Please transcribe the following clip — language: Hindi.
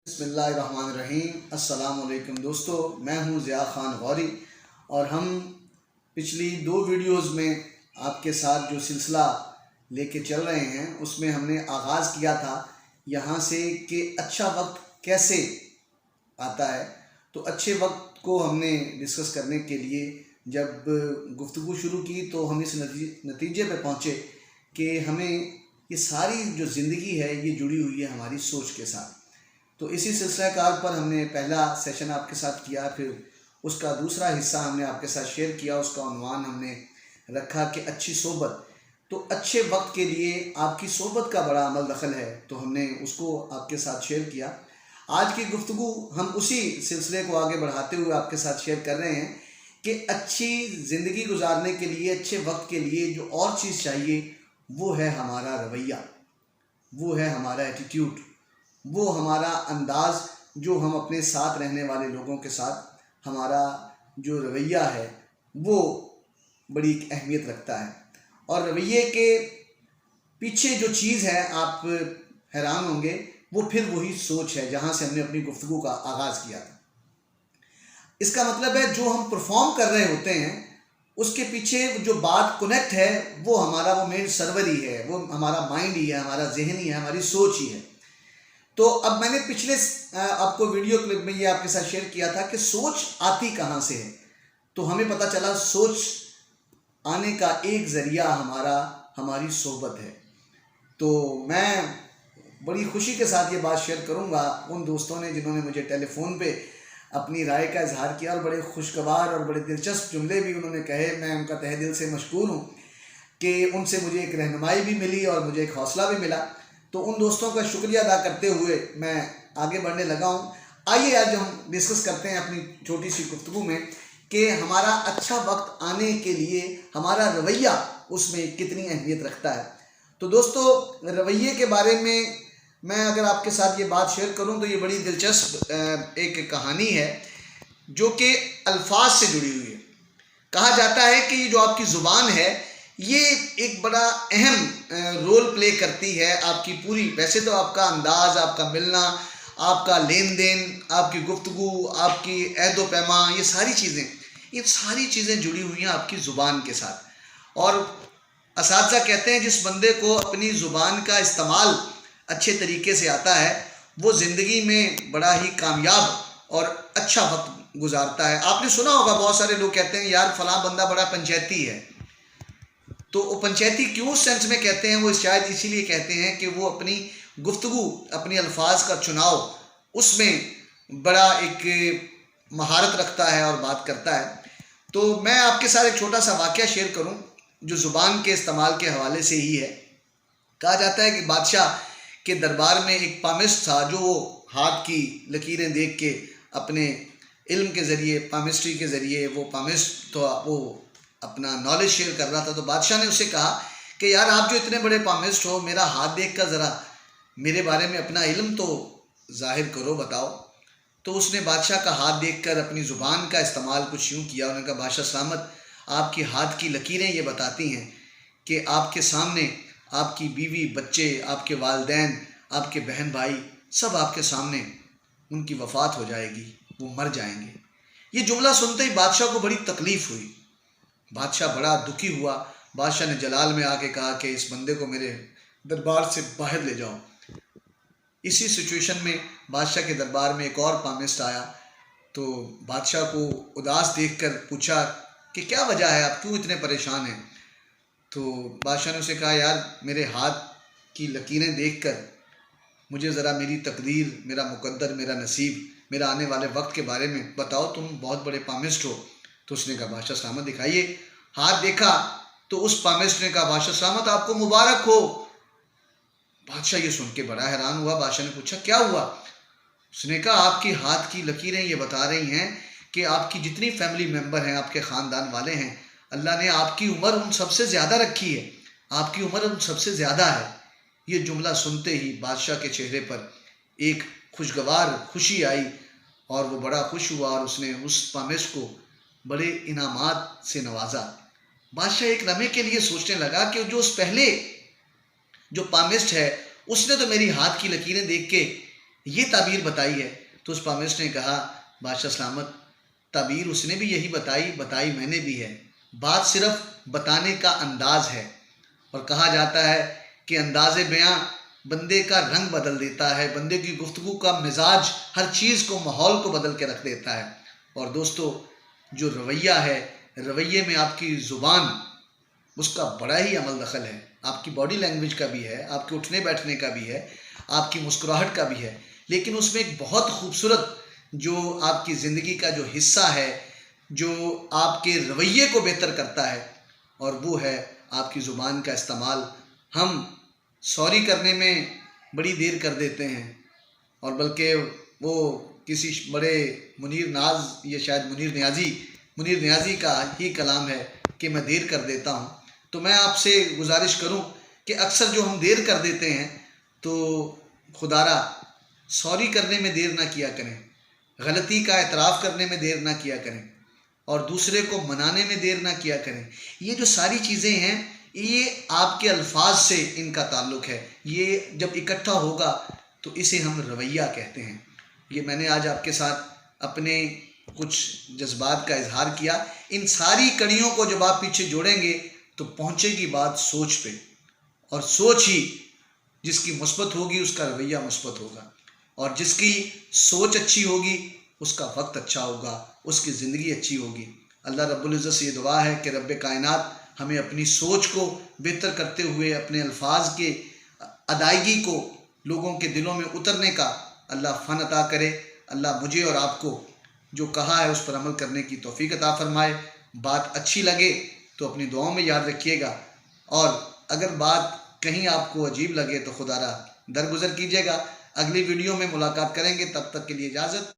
बिस्मिल्लाहिर्रहमानिर्रहीम। अस्सलाम वालेकुम दोस्तों, मैं हूं ज़िया ख़ान गौरी और हम पिछली 2 वीडियोज़ में आपके साथ जो सिलसिला लेके चल रहे हैं उसमें हमने आगाज़ किया था यहाँ से कि अच्छा वक्त कैसे आता है। तो अच्छे वक्त को हमने डिस्कस करने के लिए जब गुफ्तगू शुरू की तो हम इस नतीजे पे पहुँचे कि हमें ये सारी जो ज़िंदगी है ये जुड़ी हुई है हमारी सोच के साथ। तो इसी सिलसिला कार पर हमने पहला सेशन आपके साथ किया, फिर उसका दूसरा हिस्सा हमने आपके साथ शेयर किया। उसका उन्वान हमने रखा कि अच्छी सोबत। तो अच्छे वक्त के लिए आपकी सोबत का बड़ा अमल दखल है, तो हमने उसको आपके साथ शेयर किया। आज की गुफ्तगू हम उसी सिलसिले को आगे बढ़ाते हुए आपके साथ शेयर कर रहे हैं कि अच्छी ज़िंदगी गुजारने के लिए, अच्छे वक्त के लिए जो और चीज़ चाहिए वो है हमारा रवैया, वो है हमारा एटीट्यूड, वो हमारा अंदाज़, जो हम अपने साथ रहने वाले लोगों के साथ हमारा जो रवैया है वो बड़ी अहमियत रखता है। और रवैये के पीछे जो चीज़ है आप हैरान होंगे, वो फिर वही सोच है जहाँ से हमने अपनी गुफ्तगू का आगाज़ किया था। इसका मतलब है जो हम परफॉर्म कर रहे होते हैं उसके पीछे जो बात कनेक्ट है वो हमारा वो मेन सर्वर ही है, वो हमारा माइंड ही है, हमारा जहन ही है, हमारी सोच ही है। तो अब मैंने पिछले आपको वीडियो क्लिप में ये आपके साथ शेयर किया था कि सोच आती कहाँ से है। तो हमें पता चला सोच आने का एक ज़रिया हमारी सोबत है। तो मैं बड़ी खुशी के साथ ये बात शेयर करूँगा उन दोस्तों ने जिन्होंने मुझे टेलीफोन पे अपनी राय का इजहार किया और बड़े खुशगवार और बड़े दिलचस्प जुमले भी उन्होंने कहे। मैं उनका तहे दिल से मशकूर हूँ कि उनसे मुझे एक रहनुमाई भी मिली और मुझे एक हौसला भी मिला। तो उन दोस्तों का शुक्रिया अदा करते हुए मैं आगे बढ़ने लगा हूँ। आइए आज हम डिस्कस करते हैं अपनी छोटी सी गुफ्तगू में कि हमारा अच्छा वक्त आने के लिए हमारा रवैया उसमें कितनी अहमियत रखता है। तो दोस्तों, रवैये के बारे में मैं अगर आपके साथ ये बात शेयर करूं तो ये बड़ी दिलचस्प एक कहानी है जो कि अल्फाज से जुड़ी हुई है। कहा जाता है कि ये जो आपकी ज़ुबान है ये एक बड़ा अहम रोल प्ले करती है आपकी पूरी, वैसे तो आपका अंदाज़, आपका मिलना, आपका लेन देन, आपकी गुफ्तगू, आपकी अहद व पैमा, ये सारी चीज़ें जुड़ी हुई हैं आपकी ज़ुबान के साथ। और असातिज़ा कहते हैं जिस बंदे को अपनी ज़ुबान का इस्तेमाल अच्छे तरीके से आता है वो ज़िंदगी में बड़ा ही कामयाब और अच्छा वक्त गुजारता है। आपने सुना होगा बहुत सारे लोग कहते हैं यार फ़लाँ बंदा बड़ा पंचायती है। तो वो पंचायती क्यों सेंस में कहते हैं, वो शायद इसीलिए कहते हैं कि वो अपनी गुफ्तगू, अपनी अल्फाज का चुनाव उसमें बड़ा एक महारत रखता है और बात करता है। तो मैं आपके साथ एक छोटा सा वाक़या शेयर करूं जो ज़ुबान के इस्तेमाल के हवाले से ही है। कहा जाता है कि बादशाह के दरबार में एक पामिस्ट था जो वो हाथ की लकीरें देख के अपने इल्म के ज़रिए, पामिस्ट्री के ज़रिए, वो पामिस्ट तो वो अपना नॉलेज शेयर कर रहा था। तो बादशाह ने उससे कहा कि यार आप जो इतने बड़े पामिस्ट हो, मेरा हाथ देख कर ज़रा मेरे बारे में अपना इल्म तो जाहिर करो, बताओ। तो उसने बादशाह का हाथ देखकर अपनी ज़ुबान का इस्तेमाल कुछ यूँ किया। उन्होंने कहा बादशाह सलामत, आपकी हाथ की लकीरें ये बताती हैं कि आपके सामने आपकी बीवी, बच्चे, आपके वालिदैन, आपके बहन भाई सब आपके सामने उनकी वफ़ात हो जाएगी, वो मर जाएंगे। ये जुमला सुनते ही बादशाह को बड़ी तकलीफ़ हुई। बादशाह बड़ा दुखी हुआ। बादशाह ने जलाल में आके कहा कि इस बंदे को मेरे दरबार से बाहर ले जाओ। इसी सिचुएशन में बादशाह के दरबार में एक और पामिस्ट आया। तो बादशाह को उदास देखकर पूछा कि क्या वजह है, आप क्यों इतने परेशान हैं। तो बादशाह ने उसे कहा यार मेरे हाथ की लकीरें देखकर मुझे ज़रा मेरी तकदीर, मेरा मुकद्दर, मेरा नसीब, मेरा आने वाले वक्त के बारे में बताओ, तुम बहुत बड़े पामिस्ट हो। तो उसने कहा बादशाह सलामत दिखाइए। हाथ देखा तो उस पामिस्ट ने कहा बादशाह सलामत आपको मुबारक हो। बादशाह ये सुन के बड़ा हैरान हुआ। बादशाह ने पूछा क्या हुआ। उसने कहा आपकी हाथ की लकीरें ये बता रही हैं कि आपकी जितनी फैमिली मेम्बर हैं, आपके ख़ानदान वाले हैं, अल्लाह ने आपकी उम्र उन सबसे ज़्यादा रखी है, आपकी उम्र उन सबसे ज़्यादा है। ये जुमला सुनते ही बादशाह के चेहरे पर एक खुशगवार खुशी आई और वो बड़ा खुश हुआ और उसने उस पामिस्ट को बड़े इनामात से नवाजा। बादशाह एक लम्हे के लिए सोचने लगा कि जो उस पहले जो पामिस्ट है उसने तो मेरी हाथ की लकीरें देख के ये ताबीर बताई है। तो उस पामिस्ट ने कहा, बादशाह सलामत, ताबीर उसने भी यही बताई मैंने भी है, बात सिर्फ बताने का अंदाज है। और कहा जाता है कि अंदाज़े बयां बंदे का रंग बदल देता है, बंदे की गुफ्तगू का मिजाज हर चीज़ को, माहौल को बदल के रख देता है। और दोस्तों, जो रवैया है, रवैये में आपकी ज़ुबान, उसका बड़ा ही अमल दखल है। आपकी बॉडी लैंग्वेज का भी है, आपके उठने बैठने का भी है, आपकी मुस्कुराहट का भी है, लेकिन उसमें एक बहुत खूबसूरत जो आपकी ज़िंदगी का जो हिस्सा है, जो आपके रवैये को बेहतर करता है, और वो है आपकी ज़ुबान का इस्तेमाल। हम सॉरी करने में बड़ी देर कर देते हैं, और बल्कि वो किसी बड़े मुनीर नाज, ये शायद मुनीर न्याजी का ही कलाम है कि मैं देर कर देता हूँ। तो मैं आपसे गुजारिश करूँ कि अक्सर जो हम देर कर देते हैं, तो खुदारा सॉरी करने में देर ना किया करें, गलती का एतराफ़ करने में देर ना किया करें, और दूसरे को मनाने में देर ना किया करें। ये जो सारी चीज़ें हैं, ये आपके अल्फाज से इनका ताल्लुक़ है। ये जब इकट्ठा होगा तो इसे हम रवैया कहते हैं। ये मैंने आज आपके साथ अपने कुछ जज्बात का इजहार किया। इन सारी कड़ियों को जब आप पीछे जोड़ेंगे तो पहुँचेगी बात सोच पे, और सोच ही जिसकी मुस्बत होगी उसका रवैया मुस्बत होगा, और जिसकी सोच अच्छी होगी उसका वक्त अच्छा होगा, उसकी ज़िंदगी अच्छी होगी। अल्लाह रब्बुल इज़्ज़त से ये दुआ है कि रब्बे कायनात हमें अपनी सोच को बेहतर करते हुए अपने अल्फाज के अदायगी को लोगों के दिलों में उतरने का अल्लाह फ़न अता करे। अल्लाह मुझे और आपको जो कहा है उस पर अमल करने की तौफीक अता फ़रमाए। बात अच्छी लगे तो अपनी दुआओं में याद रखिएगा, और अगर बात कहीं आपको अजीब लगे तो खुदारा दरगुजर कीजिएगा। अगली वीडियो में मुलाकात करेंगे, तब तक के लिए इजाज़त।